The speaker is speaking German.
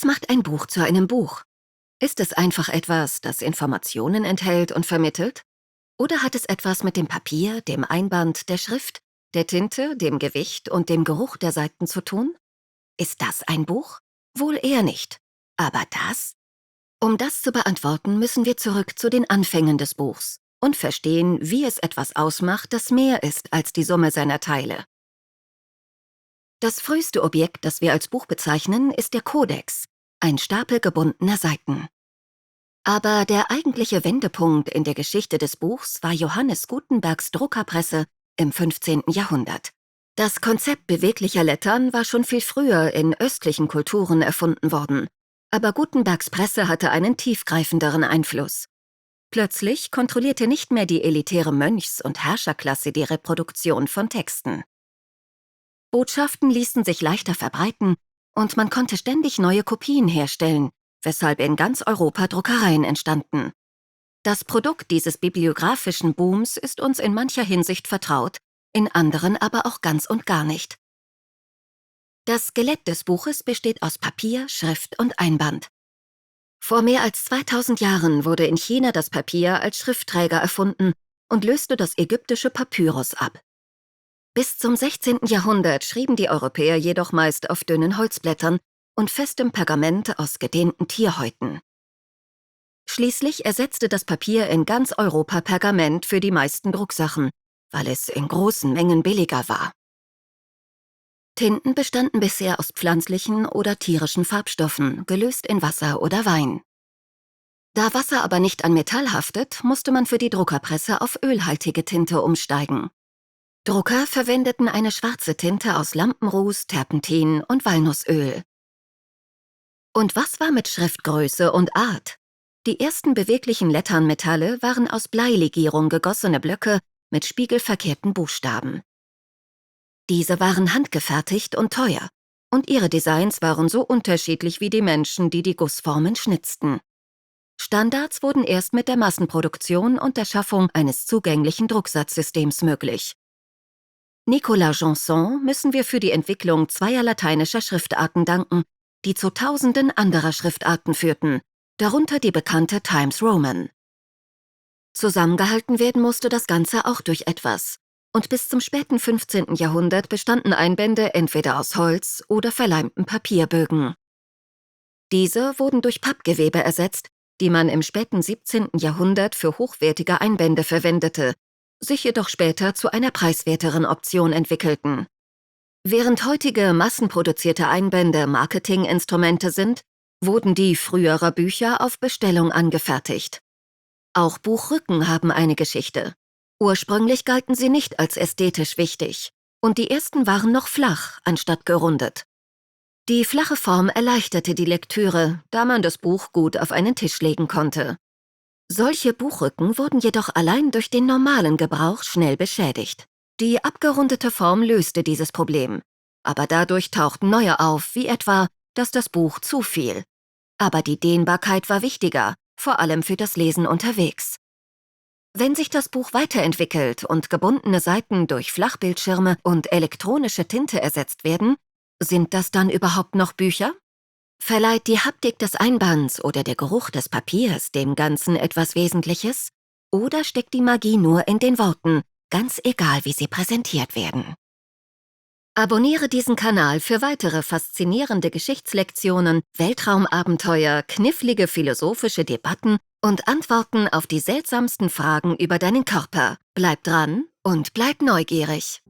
macht ein Buch zu einem Buch? Ist es einfach etwas, das Informationen enthält und vermittelt? Oder hat es etwas mit dem Papier, dem Einband, der Schrift, der Tinte, dem Gewicht und dem Geruch der Seiten zu tun? Ist das ein Buch? Wohl eher nicht. Aber das? Um das zu beantworten, müssen wir zurück zu den Anfängen des Buchs und verstehen, wie es etwas ausmacht, das mehr ist als die Summe seiner Teile. Das früheste Objekt, das wir als Buch bezeichnen, ist der Kodex, ein Stapel gebundener Seiten. Aber der eigentliche Wendepunkt in der Geschichte des Buchs war Johannes Gutenbergs Druckerpresse im 15. Jahrhundert. Das Konzept beweglicher Lettern war schon viel früher in östlichen Kulturen erfunden worden, aber Gutenbergs Presse hatte einen tiefgreifenderen Einfluss. Plötzlich kontrollierte nicht mehr die elitäre Mönchs- und Herrscherklasse die Reproduktion von Texten. Botschaften ließen sich leichter verbreiten und man konnte ständig neue Kopien herstellen, weshalb in ganz Europa Druckereien entstanden. Das Produkt dieses bibliografischen Booms ist uns in mancher Hinsicht vertraut, in anderen aber auch ganz und gar nicht. Das Skelett des Buches besteht aus Papier, Schrift und Einband. Vor mehr als 2000 Jahren wurde in China das Papier als Schriftträger erfunden und löste das ägyptische Papyrus ab. Bis zum 16. Jahrhundert schrieben die Europäer jedoch meist auf dünnen Holzblättern und festem Pergament aus gedehnten Tierhäuten. Schließlich ersetzte das Papier in ganz Europa Pergament für die meisten Drucksachen, weil es in großen Mengen billiger war. Tinten bestanden bisher aus pflanzlichen oder tierischen Farbstoffen, gelöst in Wasser oder Wein. Da Wasser aber nicht an Metall haftet, musste man für die Druckerpresse auf ölhaltige Tinte umsteigen. Drucker verwendeten eine schwarze Tinte aus Lampenruß, Terpentin und Walnussöl. Und was war mit Schriftgröße und Art? Die ersten beweglichen Letternmetalle waren aus Bleilegierung gegossene Blöcke mit spiegelverkehrten Buchstaben. Diese waren handgefertigt und teuer, und ihre Designs waren so unterschiedlich wie die Menschen, die die Gussformen schnitzten. Standards wurden erst mit der Massenproduktion und der Schaffung eines zugänglichen Drucksatzsystems möglich. Nicolas Janson müssen wir für die Entwicklung zweier lateinischer Schriftarten danken, die zu Tausenden anderer Schriftarten führten, darunter die bekannte Times Roman. Zusammengehalten werden musste das Ganze auch durch etwas, und bis zum späten 15. Jahrhundert bestanden Einbände entweder aus Holz oder verleimten Papierbögen. Diese wurden durch Pappgewebe ersetzt, die man im späten 17. Jahrhundert für hochwertige Einbände verwendete, sich jedoch später zu einer preiswerteren Option entwickelten. Während heutige massenproduzierte Einbände Marketinginstrumente sind, wurden die früherer Bücher auf Bestellung angefertigt. Auch Buchrücken haben eine Geschichte. Ursprünglich galten sie nicht als ästhetisch wichtig, und die ersten waren noch flach, anstatt gerundet. Die flache Form erleichterte die Lektüre, da man das Buch gut auf einen Tisch legen konnte. Solche Buchrücken wurden jedoch allein durch den normalen Gebrauch schnell beschädigt. Die abgerundete Form löste dieses Problem, aber dadurch tauchten neue auf, wie etwa, dass das Buch zu fiel. Aber die Dehnbarkeit war wichtiger, vor allem für das Lesen unterwegs. Wenn sich das Buch weiterentwickelt und gebundene Seiten durch Flachbildschirme und elektronische Tinte ersetzt werden, sind das dann überhaupt noch Bücher? Verleiht die Haptik des Einbands oder der Geruch des Papiers dem Ganzen etwas Wesentliches? Oder steckt die Magie nur in den Worten, ganz egal wie sie präsentiert werden? Abonniere diesen Kanal für weitere faszinierende Geschichtslektionen, Weltraumabenteuer, knifflige philosophische Debatten und Antworten auf die seltsamsten Fragen über deinen Körper. Bleib dran und bleib neugierig.